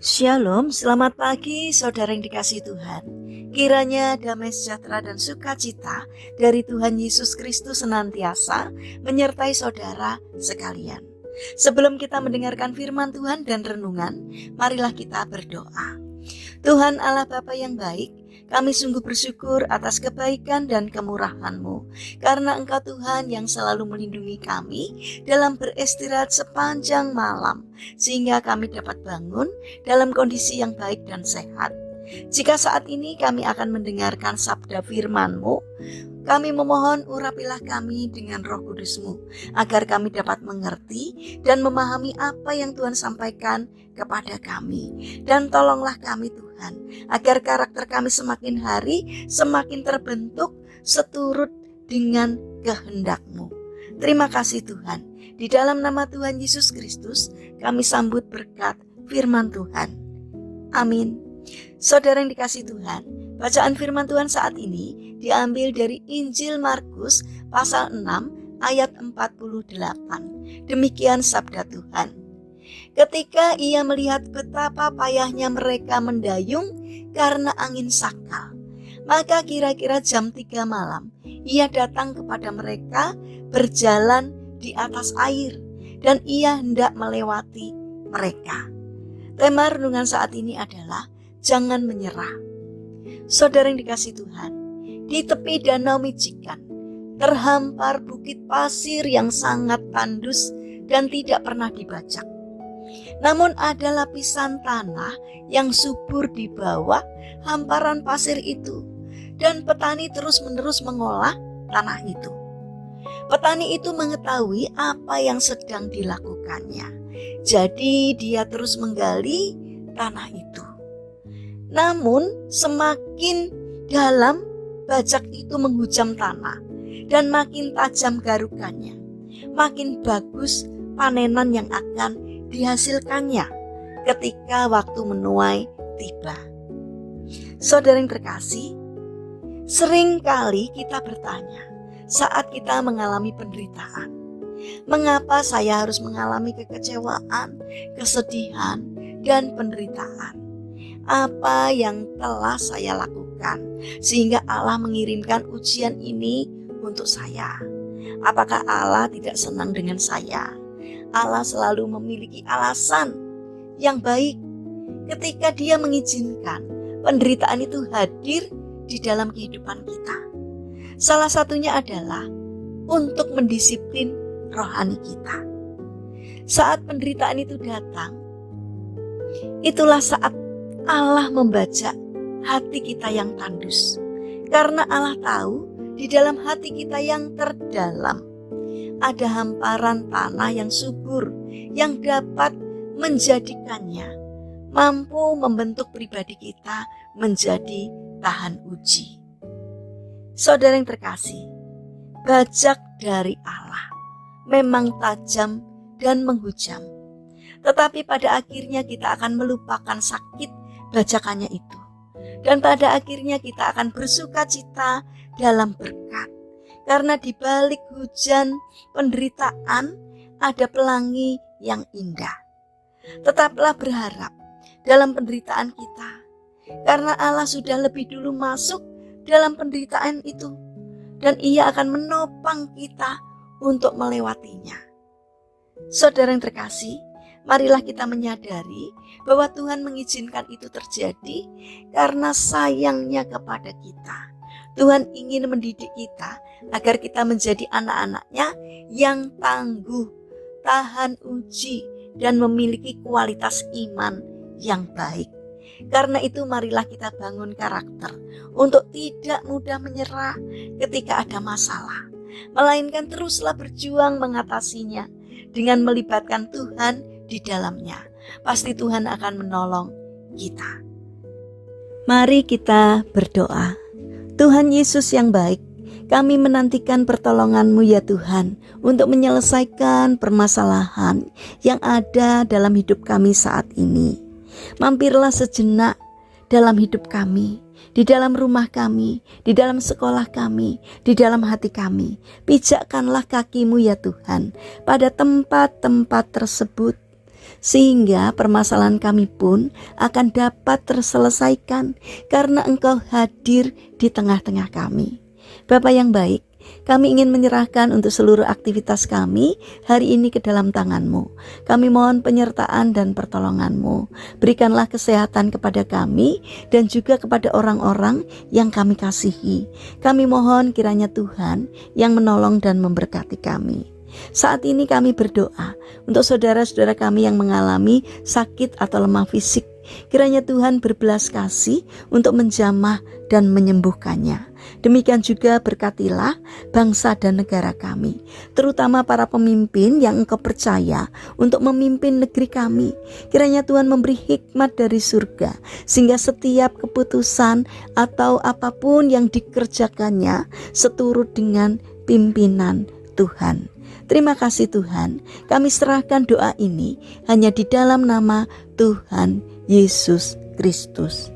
Shalom, selamat pagi saudara yang dikasihi Tuhan. Kiranya damai sejahtera dan sukacita dari Tuhan Yesus Kristus senantiasa menyertai saudara sekalian. Sebelum kita mendengarkan firman Tuhan dan renungan, marilah kita berdoa. Tuhan Allah Bapa yang baik, kami sungguh bersyukur atas kebaikan dan kemurahan-Mu, karena Engkau Tuhan yang selalu melindungi kami dalam beristirahat sepanjang malam, sehingga kami dapat bangun dalam kondisi yang baik dan sehat. Jika saat ini kami akan mendengarkan sabda firman-Mu, kami memohon urapilah kami dengan Roh Kudus-Mu, agar kami dapat mengerti dan memahami apa yang Tuhan sampaikan kepada kami. Dan tolonglah kami Tuhan, agar karakter kami semakin hari semakin terbentuk seturut dengan kehendak-Mu. Terima kasih Tuhan. Di dalam nama Tuhan Yesus Kristus kami sambut berkat firman Tuhan. Amin. Saudara yang dikasihi Tuhan, bacaan firman Tuhan saat ini diambil dari Injil Markus pasal 6 ayat 48. Demikian sabda Tuhan. Ketika ia melihat betapa payahnya mereka mendayung karena angin sakal, maka kira-kira jam 3 malam ia datang kepada mereka berjalan di atas air, dan ia hendak melewati mereka. Tema renungan saat ini adalah jangan menyerah. Saudara yang dikasihi Tuhan, di tepi danau Michigan terhampar bukit pasir yang sangat tandus dan tidak pernah dibajak. Namun ada lapisan tanah yang subur di bawah hamparan pasir itu, dan petani terus-menerus mengolah tanah itu. Petani itu mengetahui apa yang sedang dilakukannya, jadi dia terus menggali tanah itu. Namun semakin dalam bajak itu menghujam tanah, dan makin tajam garukannya, makin bagus panenan yang akan dihasilkannya ketika waktu menuai tiba. Saudara yang terkasih, seringkali kita bertanya saat kita mengalami penderitaan, mengapa saya harus mengalami kekecewaan, kesedihan, dan penderitaan? Apa yang telah saya lakukan sehingga Allah mengirimkan ujian ini untuk saya? Apakah Allah tidak senang dengan saya? Allah selalu memiliki alasan yang baik ketika Dia mengizinkan penderitaan itu hadir di dalam kehidupan kita. Salah satunya adalah untuk mendisiplin rohani kita. Saat penderitaan itu datang, itulah saat Allah membaca hati kita yang tandus. Karena Allah tahu di dalam hati kita yang terdalam ada hamparan tanah yang subur yang dapat menjadikannya mampu membentuk pribadi kita menjadi tahan uji. Saudara yang terkasih, bajak dari Allah memang tajam dan menghujam, tetapi pada akhirnya kita akan melupakan sakit bajakannya itu, dan pada akhirnya kita akan bersuka cita dalam berkat. Karena di balik hujan penderitaan ada pelangi yang indah. Tetaplah berharap dalam penderitaan kita, karena Allah sudah lebih dulu masuk dalam penderitaan itu, dan Ia akan menopang kita untuk melewatinya. Saudara yang terkasih, marilah kita menyadari bahwa Tuhan mengizinkan itu terjadi karena sayangnya kepada kita. Tuhan ingin mendidik kita agar kita menjadi anak-anak-Nya yang tangguh, tahan uji, dan memiliki kualitas iman yang baik. Karena itu marilah kita bangun karakter untuk tidak mudah menyerah ketika ada masalah, melainkan teruslah berjuang mengatasinya dengan melibatkan Tuhan di dalamnya. Pasti Tuhan akan menolong kita. Mari kita berdoa. Tuhan Yesus yang baik, kami menantikan pertolongan-Mu ya Tuhan, untuk menyelesaikan permasalahan yang ada dalam hidup kami saat ini. Mampirlah sejenak dalam hidup kami, di dalam rumah kami, di dalam sekolah kami, di dalam hati kami. Pijakkanlah kaki-Mu ya Tuhan pada tempat-tempat tersebut, sehingga permasalahan kami pun akan dapat terselesaikan karena Engkau hadir di tengah-tengah kami. Bapa yang baik, kami ingin menyerahkan untuk seluruh aktivitas kami hari ini ke dalam tangan-Mu. Kami mohon penyertaan dan pertolongan-Mu. Berikanlah kesehatan kepada kami dan juga kepada orang-orang yang kami kasihi. Kami mohon kiranya Tuhan yang menolong dan memberkati kami. Saat ini kami berdoa untuk saudara-saudara kami yang mengalami sakit atau lemah fisik. Kiranya Tuhan berbelas kasih untuk menjamah dan menyembuhkannya. Demikian juga berkatilah bangsa dan negara kami, terutama para pemimpin yang Engkau percaya untuk memimpin negeri kami. Kiranya Tuhan memberi hikmat dari surga, sehingga setiap keputusan atau apapun yang dikerjakannya seturut dengan pimpinan Tuhan. Terima kasih Tuhan, kami serahkan doa ini hanya di dalam nama Tuhan Yesus Kristus.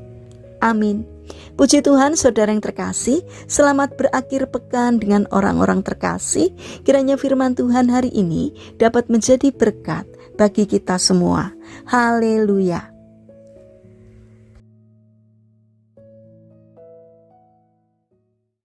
Amin. Puji Tuhan, saudara yang terkasih, selamat berakhir pekan dengan orang-orang terkasih. Kiranya firman Tuhan hari ini dapat menjadi berkat bagi kita semua. Haleluya.